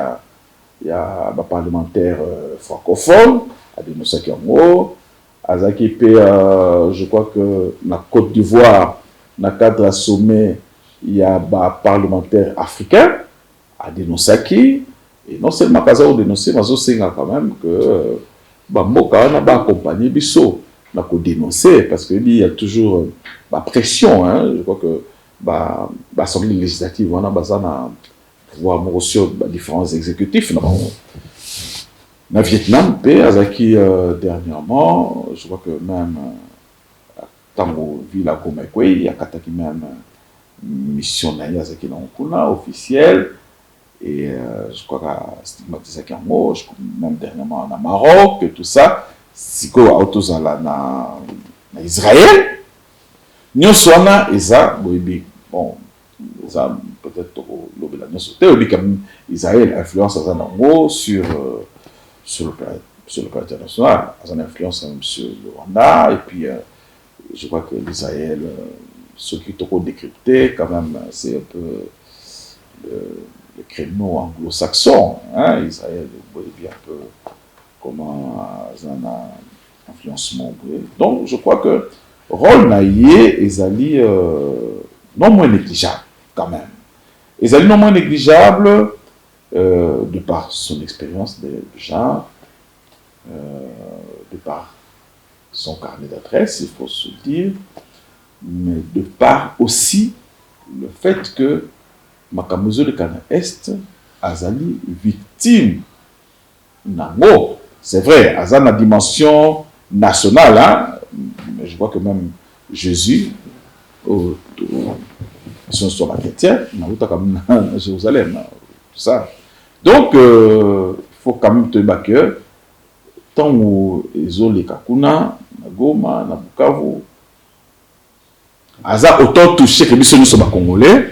[SPEAKER 2] il y a un parlementaire francophone, à dénoncer Kiango. Azaki P, je crois que na Côte d'Ivoire, dans le cadre de sommet, il y a un parlementaire africain. À dénoncer qui, et non seulement pas à dénoncer, mais aussi quand même que Moka n'a pas accompagné Bisso, n'a pas dénoncé, parce qu'il y a toujours pression, hein, je crois que l'Assemblée législative, on a besoin de pouvoir sur différents exécutifs. Dans le Vietnam, Azaki, dernièrement, je crois que même Tango Villa Gomekwe, il y a Kataki même mission Azaki Nankuna, officielle. Et je crois qu'à stigmatiser qu'un mot, même dernièrement en Maroc, et tout ça, si quoi autosala na Israël, nous sommes là, et ça, bon, ça peut-être l'obéla, nous sommes comme Israël influence à Zanango sur le plan international, à une influence même sur le Rwanda, et puis je crois que l'Israël, ce qui est trop décrypté, quand même, c'est un peu le créneau anglo-saxon, hein, Israël, vous voyez bien un peu comment ça a influencement. Donc, je crois que rôle naïe, Ezali, non moins négligeable, quand même. Ezali non moins négligeable, de par son expérience de genre, de par son carnet d'adresse, il faut se dire, mais de par aussi le fait que Makamuzo de Cana Est, Azali, victime. Nango, c'est vrai, Azali, la dimension nationale, hein, mais je vois que même Jésus, si on soit la chrétien, comme à Jérusalem, tout ça. Donc, il faut quand même te dire que tant où les Kakuna, Goma, Nabukavu, Azali, autant touché que nous sommes Congolais.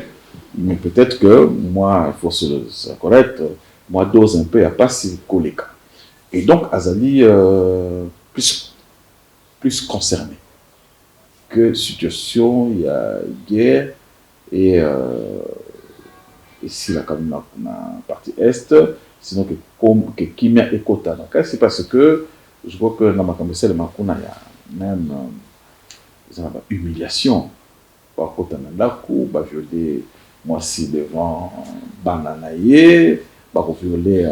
[SPEAKER 2] Mais peut-être que moi, il faut se reconnaître, moi, dose un peu, il n'y a pas si collé. Et donc, Azali, plus concerné que situation, il y a guerre, et ici, là, comme la partie Est, sinon que Kimia et Kota. C'est parce que je vois que dans ma caméra, il y a même humiliation. Par Kota Nandaku, violer. Moi, si devant Bananaye, bah, violer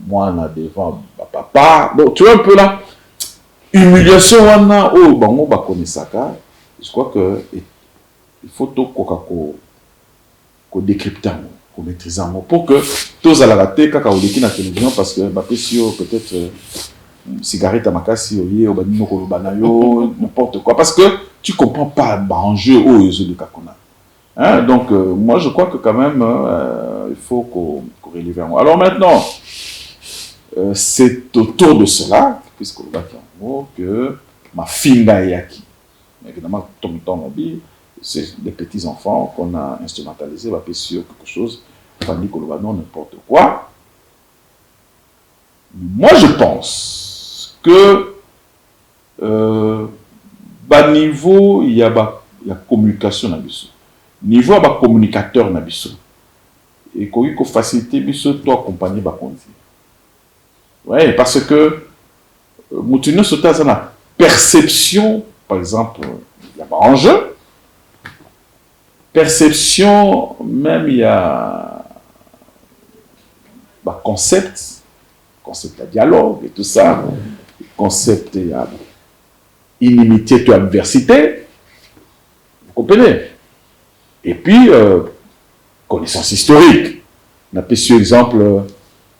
[SPEAKER 2] moi, devant papa. Donc, tu vois un peu là, humiliation, on a, oh, bango, bah, ça. Je crois que il faut tout qu'on décrypte, qu'on maîtrise un mot, pour que tous à la rater, quand on décrit la télévision, parce que, bah, peut-être, cigarette à ma casse, n'importe quoi, parce que tu comprends pas l'enjeu, oh, les de Kakona. Hein, donc, moi, je crois que quand même, il faut qu'on relève un mot. Alors maintenant, c'est autour de cela, puisque le bac en mot, que ma finga yaki. Évidemment, c'est des petits-enfants qu'on a instrumentalisés, va sur quelque chose, tandis que le non n'importe quoi. Moi, je pense que, bas niveau, il y a communication dans le niveau à communicateur na biso et qu'il faut faciliter biso to accompagner ba konzi. Ouais, parce que mutino sota ça na perception, par exemple, il y a pas enjeu. Perception, même il y a bah, concept de dialogue et tout ça, concept il y a inimitié to adversité. Vous comprenez? Et puis, connaissance historique. On a pris sur exemple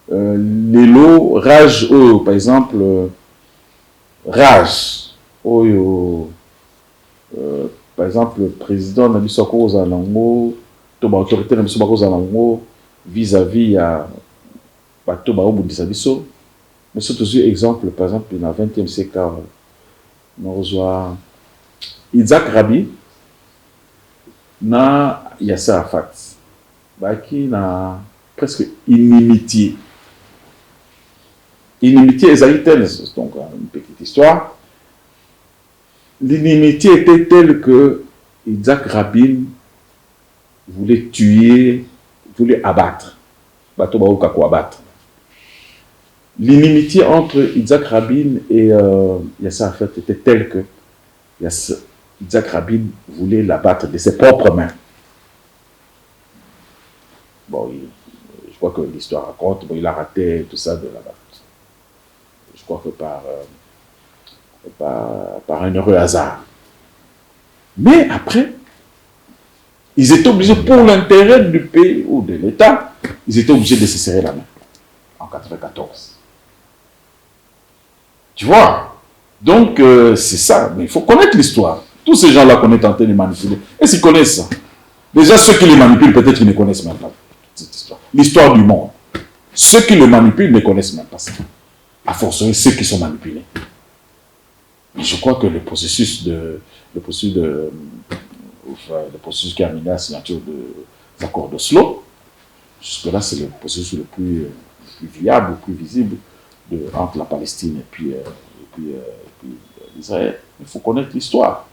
[SPEAKER 2] les lots, rage, par exemple, rage. Par exemple, le président n'a pas cause à l'ango, l'autorité n'a pas cause à l'ango vis-à-vis à Toba au bout de sa vie. Mais c'est aussi exemple, par exemple, dans le 20e siècle, on reçoit Isaac Rabi. Na Yasser Arafat, qui na presque inimitié. Inimitié israélienne, donc une petite histoire. L'inimitié était telle que Isaac Rabin voulait tuer, voulait abattre. Abattre. L'inimitié entre Isaac Rabin et Yasser Arafat était telle que Isaac Rabin voulait l'abattre de ses propres mains. Bon, je crois que l'histoire raconte, bon, il a raté tout ça de l'abattre. Je crois que par un heureux hasard. Mais après, ils étaient obligés, pour l'intérêt du pays ou de l'État, ils étaient obligés de se serrer la main en 1994. Tu vois? Donc, c'est ça. Mais il faut connaître l'histoire. Tous ces gens-là qu'on est tenté de manipuler. Est-ce qu'ils connaissent ça? Déjà, ceux qui les manipulent, peut-être qu'ils ne connaissent même pas cette histoire. L'histoire du monde. Ceux qui le manipulent ne connaissent même pas ça. À fortiori, ceux qui sont manipulés. Et je crois que le processus qui a mené à la signature des accords d'Oslo, jusque-là, c'est le processus le plus viable, le plus visible entre la Palestine et puis l'Israël. Il faut connaître l'histoire.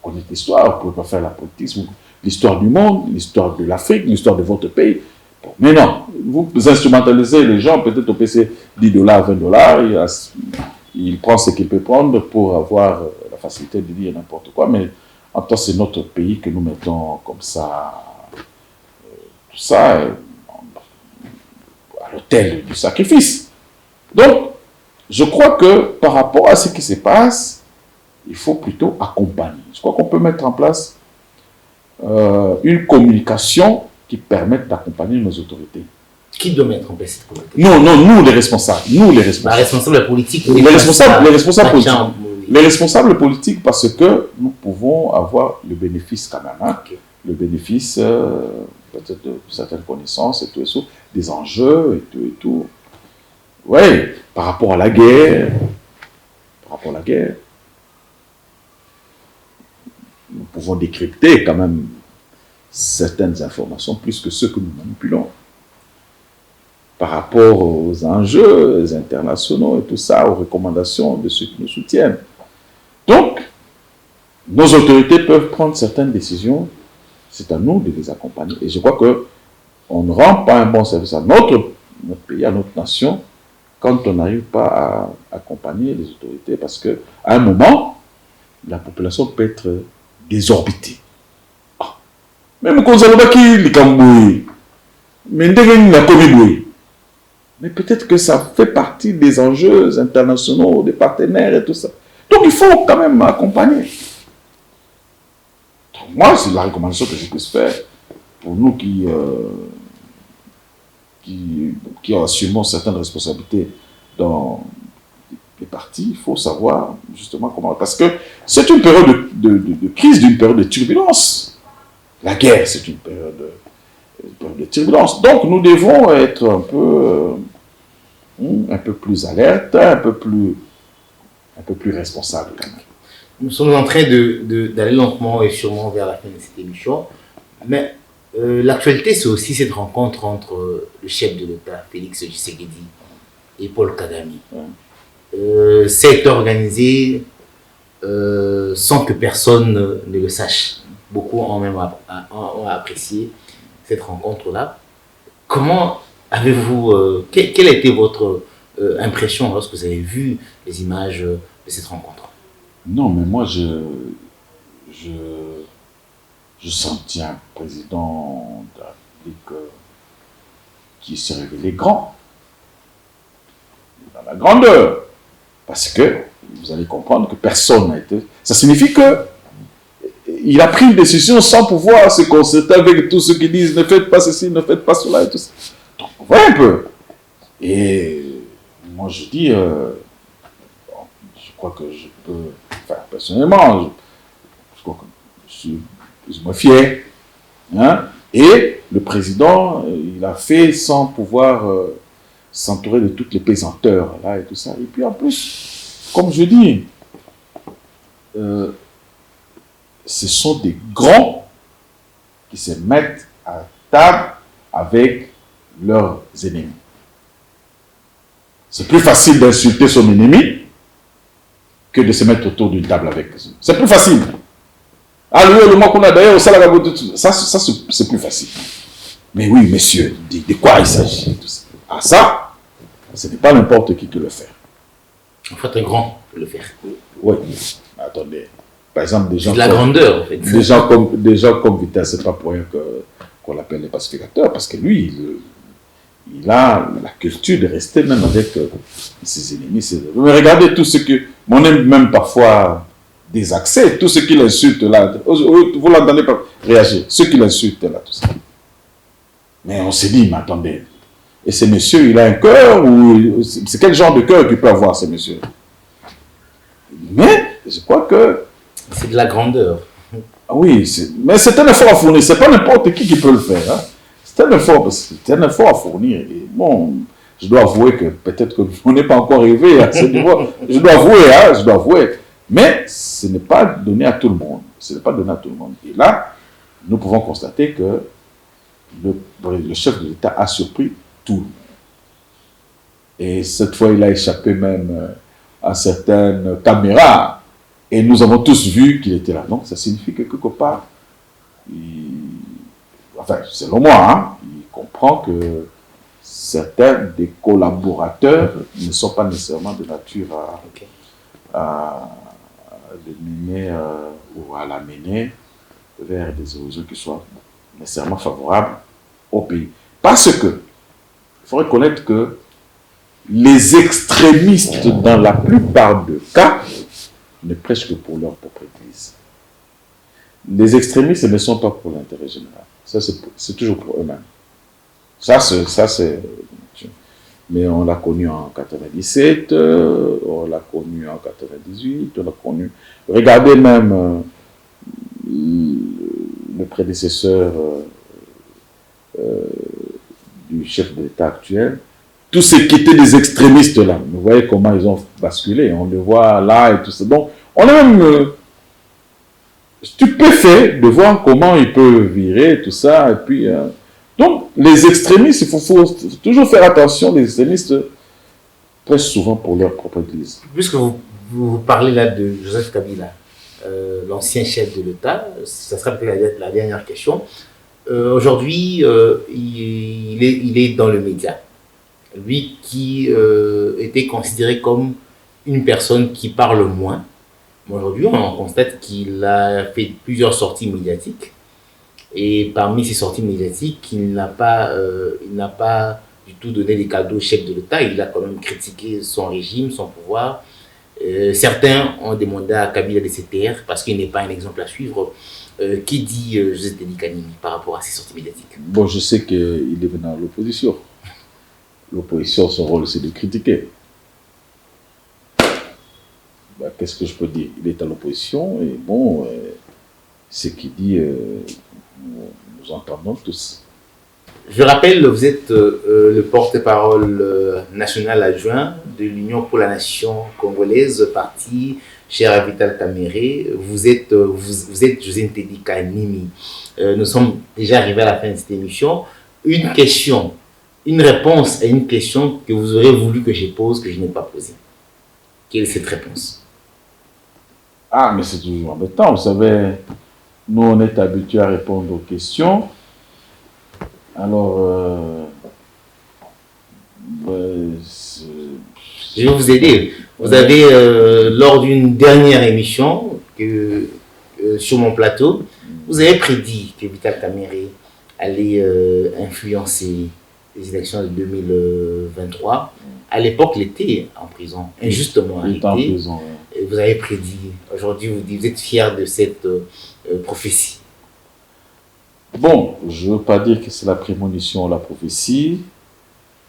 [SPEAKER 2] Connaître l'histoire, vous ne pouvez pas faire la politique, l'histoire du monde, l'histoire de l'Afrique, l'histoire de votre pays. Bon, mais non, vous instrumentalisez les gens, peut-être au PC 10 $, 20 $, il prend ce qu'il peut prendre pour avoir la facilité de dire n'importe quoi, mais en tout cas, c'est notre pays que nous mettons comme ça, tout ça, à l'autel du sacrifice. Donc, je crois que par rapport à ce qui se passe, il faut plutôt accompagner. Je crois qu'on peut mettre en place une communication qui permette d'accompagner nos autorités.
[SPEAKER 1] Qui doit mettre en place cette communication?
[SPEAKER 2] Non, nous les responsables. Nous les responsables.
[SPEAKER 1] La responsable politique.
[SPEAKER 2] Les responsables politiques, parce que nous pouvons avoir le bénéfice quand même. Hein, okay. Le bénéfice peut-être de certaines connaissances et tout, des enjeux et tout. Oui, par rapport à la guerre. Nous pouvons décrypter quand même certaines informations plus que ceux que nous manipulons. Par rapport aux enjeux internationaux et tout ça, aux recommandations de ceux qui nous soutiennent. Donc, nos autorités peuvent prendre certaines décisions, c'est à nous de les accompagner. Et je crois qu'on ne rend pas un bon service à notre pays, à notre nation, quand on n'arrive pas à accompagner les autorités, parce qu'à un moment, la population peut être désorbitée. Ah. Même quand on a dit mais peut-être que ça fait partie des enjeux internationaux, des partenaires et tout ça. Donc il faut quand même accompagner. Donc, moi, c'est la recommandation que je puisse faire pour nous qui assumons certaines responsabilités dans les partis, il faut savoir justement comment... Parce que c'est une période de crise, une période de turbulence. La guerre, c'est une période de turbulence. Donc, nous devons être un peu plus alertes, un peu plus responsables quand même.
[SPEAKER 1] Nous sommes en train d'aller lentement et sûrement vers la fin de cette émission. Mais l'actualité, c'est aussi cette rencontre entre le chef de l'État, Félix Tshisekedi, et Paul Kagame. C'est organisé sans que personne ne le sache. Beaucoup ont même apprécié cette rencontre-là. Comment avez-vous... quelle a été votre impression lorsque vous avez vu les images de cette rencontre?
[SPEAKER 2] Non, mais moi, je sentis un président de la République qui s'est révélé grand, dans la grandeur. Parce que, vous allez comprendre que personne n'a été... Ça signifie que il a pris une décision sans pouvoir se concerter avec tous ceux qui disent ne faites pas ceci, ne faites pas cela et tout ça. Donc, voilà un peu. Et moi, je dis, je crois que je peux, enfin, personnellement, je crois que je suis plus ou moins fier. Hein? Et le président, il a fait sans pouvoir s'entourer de toutes les pesanteurs là et tout ça. Et puis en plus, comme je dis, ce sont des grands qui se mettent à table avec leurs ennemis. C'est plus facile d'insulter son ennemi que de se mettre autour d'une table avec eux. C'est plus facile. Ah, le mot qu'on a d'ailleurs, ça c'est plus facile. Mais oui, messieurs, de quoi il s'agit? Ah, ça, ce n'est pas n'importe qui le fait.
[SPEAKER 1] En fait, un grand peut le faire.
[SPEAKER 2] Oui, attendez. Par exemple, des gens
[SPEAKER 1] de la grandeur, en fait.
[SPEAKER 2] Des gens comme Vitesse, c'est pas pour rien qu'on l'appelle les pacificateurs, parce que lui, il a la culture de rester même avec ses ennemis. Mais regardez tout ce que... On aime même parfois des accès, tout ce qui l'insulte là. Vous l'entendez pas réagir. Ceux qui l'insultent là, tout ça. Mais on s'est dit, mais attendez. Et ce monsieur, il a un cœur ou... C'est quel genre de cœur qu'il peut avoir, ce monsieur? Mais je crois que...
[SPEAKER 1] C'est de la grandeur.
[SPEAKER 2] Oui, mais c'est un effort à fournir. C'est pas n'importe qui peut le faire. Hein. C'est un effort à fournir. Et bon, je dois avouer que peut-être qu'on n'est pas encore arrivé à ce niveau. Je dois avouer. Mais ce n'est pas donné à tout le monde. Ce n'est pas donné à tout le monde. Et là, nous pouvons constater que le chef de l'État a surpris tout le monde. Et cette fois, il a échappé même à certaines caméras. Et nous avons tous vu qu'il était là. Donc, ça signifie que quelque part, enfin, selon moi, hein, il comprend que certains des collaborateurs ne sont pas nécessairement de nature à le mener ou à l'amener vers des horizons qui soient nécessairement favorables au pays. Parce que, il faut reconnaître que les extrémistes, dans la plupart des cas, ne prêchent que pour leur propre église. Les extrémistes ne sont pas pour l'intérêt général. Ça, c'est toujours pour eux-mêmes. Ça, c'est... Mais on l'a connu en 97, on l'a connu en 98, on l'a connu... Regardez même le prédécesseur du chef de l'État actuel, tous ceux qui étaient des extrémistes là, vous voyez comment ils ont basculé, on le voit là et tout ça. Donc, on est même stupéfait de voir comment il peut virer tout ça. Et puis, donc, les extrémistes, il faut toujours faire attention, les extrémistes prêchent souvent pour leur propre église.
[SPEAKER 1] Puisque vous parlez là de Joseph Kabila, l'ancien chef de l'État, ça sera peut-être la dernière question. Aujourd'hui, il est dans le média. Lui qui était considéré comme une personne qui parle moins. Aujourd'hui, on constate qu'il a fait plusieurs sorties médiatiques. Et parmi ces sorties médiatiques, il n'a pas du tout donné des cadeaux au chef de l'État. Il a quand même critiqué son régime, son pouvoir. Certains ont demandé à Kabila de se taire parce qu'il n'est pas un exemple à suivre. Qui dit Joseph Tédicani par rapport à ces sorties médiatiques?
[SPEAKER 2] Bon, je sais qu'il est venu à l'opposition. L'opposition, son rôle, c'est de critiquer. bah, qu'est-ce que je peux dire? Il est à l'opposition et bon, ce qu'il dit, nous entendons tous.
[SPEAKER 1] Je rappelle, vous êtes le porte-parole national adjoint de l'Union pour la nation congolaise, parti cher à Vital Kamerhe. Vous êtes José Ntedi Kanini. Nous sommes déjà arrivés à la fin de cette émission. Une question, une réponse à une question que vous aurez voulu que je pose, que je n'ai pas posée. Quelle est cette réponse?
[SPEAKER 2] Ah, mais c'est toujours embêtant. Vous savez, nous, on est habitués à répondre aux questions. Alors,
[SPEAKER 1] je vais vous aider. Vous avez, lors d'une dernière émission sur mon plateau, vous avez prédit que Vital Kamerhe allait influencer les élections de 2023. À l'époque, il était en prison, injustement arrêté.
[SPEAKER 2] Il était en prison,
[SPEAKER 1] ouais. Vous avez prédit. Aujourd'hui, vous êtes fier de cette prophétie.
[SPEAKER 2] Bon, je ne veux pas dire que c'est la prémonition ou la prophétie,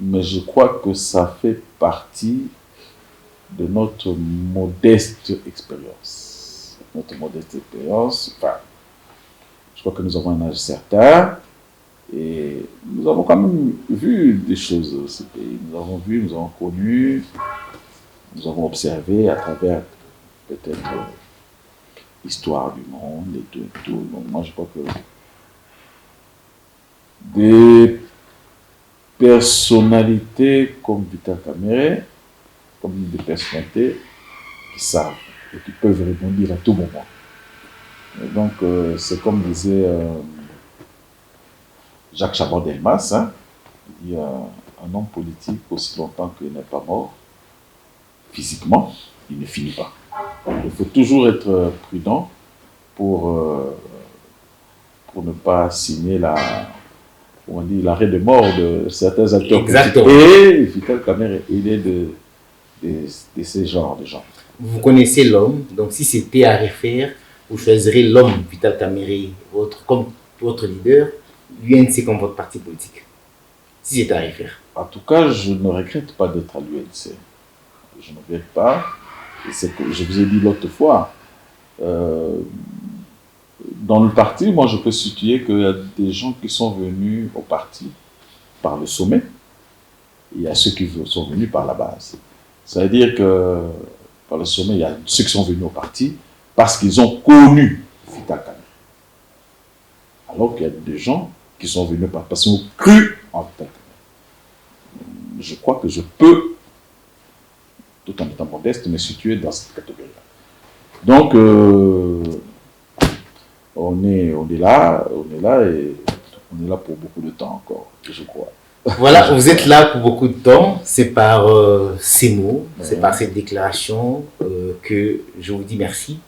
[SPEAKER 2] mais je crois que ça fait partie de notre modeste expérience. Notre modeste expérience, enfin, je crois que nous avons un âge certain et nous avons quand même vu des choses dans ce pays. Nous avons vu, nous avons connu, nous avons observé à travers peut-être l'histoire du monde et tout. Donc moi, je crois que des personnalités comme Vital Kamerhe, comme des personnalités qui savent et qui peuvent rebondir à tout moment. Et donc, c'est comme disait Jacques Chaban-Delmas, hein, il dit un homme politique, aussi longtemps qu'il n'est pas mort, physiquement, il ne finit pas. Il faut toujours être prudent pour ne pas signer on dit l'arrêt de mort de certains acteurs
[SPEAKER 1] politiques.
[SPEAKER 2] Et Vital Kamerhe, il est de ce genre de gens.
[SPEAKER 1] Vous connaissez l'homme, donc si c'était à refaire, vous choisirez l'homme Vital Kamerhe comme votre leader, l'UNC comme votre parti politique. Si c'était à refaire.
[SPEAKER 2] En tout cas, je ne regrette pas d'être à l'UNC. Je ne regrette pas. Et c'est que je vous ai dit l'autre fois, dans le parti, moi, je peux situer qu'il y a des gens qui sont venus au parti par le sommet, et il y a ceux qui sont venus par la base. Ça veut dire que par le sommet, il y a ceux qui sont venus au parti parce qu'ils ont connu Vital Kamerhe. Alors qu'il y a des gens qui sont venus parce qu'ils ont cru en Vital Kamerhe. Je crois que je peux, tout en étant modeste, me situer dans cette catégorie-là. Donc, on est là et on est là pour beaucoup de temps encore, je crois.
[SPEAKER 1] Voilà, vous êtes là pour beaucoup de temps. C'est par ces mots, c'est par cette déclaration que je vous dis merci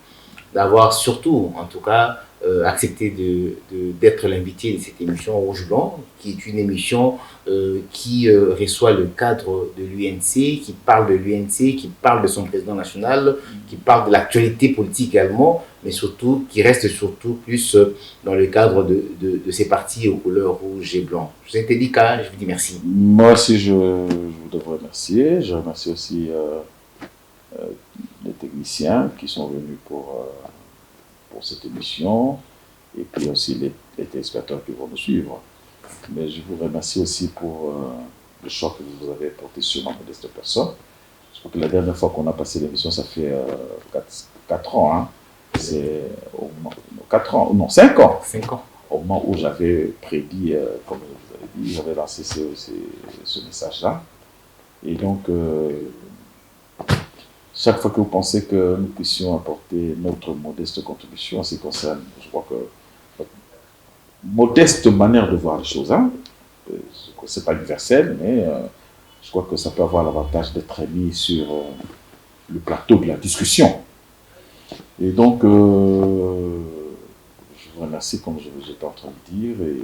[SPEAKER 1] d'avoir surtout, en tout cas, accepté d'être l'invité de cette émission Rouge Blanc, qui est une émission qui reçoit le cadre de l'UNC, qui parle de l'UNC, qui parle de son président national, qui parle de l'actualité politique également, mais surtout qui reste surtout plus dans le cadre de ces partis aux couleurs rouge et blanc. Je vous ai dit, je vous dis merci.
[SPEAKER 2] Moi aussi, je vous devrais remercier. Je remercie aussi les techniciens qui sont venus pour cette émission et puis aussi les téléspectateurs qui vont nous suivre. Mais je vous remercie aussi pour le choix que vous avez porté sur ma modeste personne. Je crois que la dernière fois qu'on a passé l'émission, ça fait 4 ans. Hein. C'est au moment, 4 ans, non, 5 ans.
[SPEAKER 1] 5 ans.
[SPEAKER 2] Au moment où j'avais prédit, comme vous avez dit, j'avais lancé ce message-là. Et donc, chaque fois que vous pensez que nous puissions apporter notre modeste contribution en ce qui concerne, je crois que notre modeste manière de voir les choses, hein, ce n'est pas universel, mais je crois que ça peut avoir l'avantage d'être mis sur le plateau de la discussion. Et donc, je vous remercie, comme j'étais en train de dire, et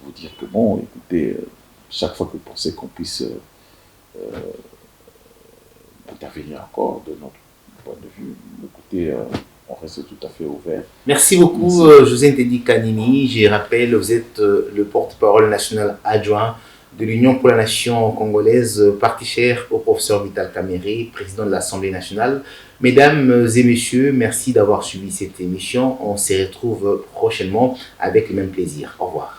[SPEAKER 2] vous dire que bon, écoutez, chaque fois que vous pensez qu'on puisse intervenir encore de notre point de vue, écoutez, on reste tout à fait ouvert.
[SPEAKER 1] Merci beaucoup, José Ntedi Kanini. Je rappelle, vous êtes le porte-parole national adjoint de l'Union pour la Nation congolaise, parti cher au professeur Vital Kamerhe, président de l'Assemblée nationale. Mesdames et messieurs, merci d'avoir suivi cette émission. On se retrouve prochainement avec le même plaisir. Au revoir.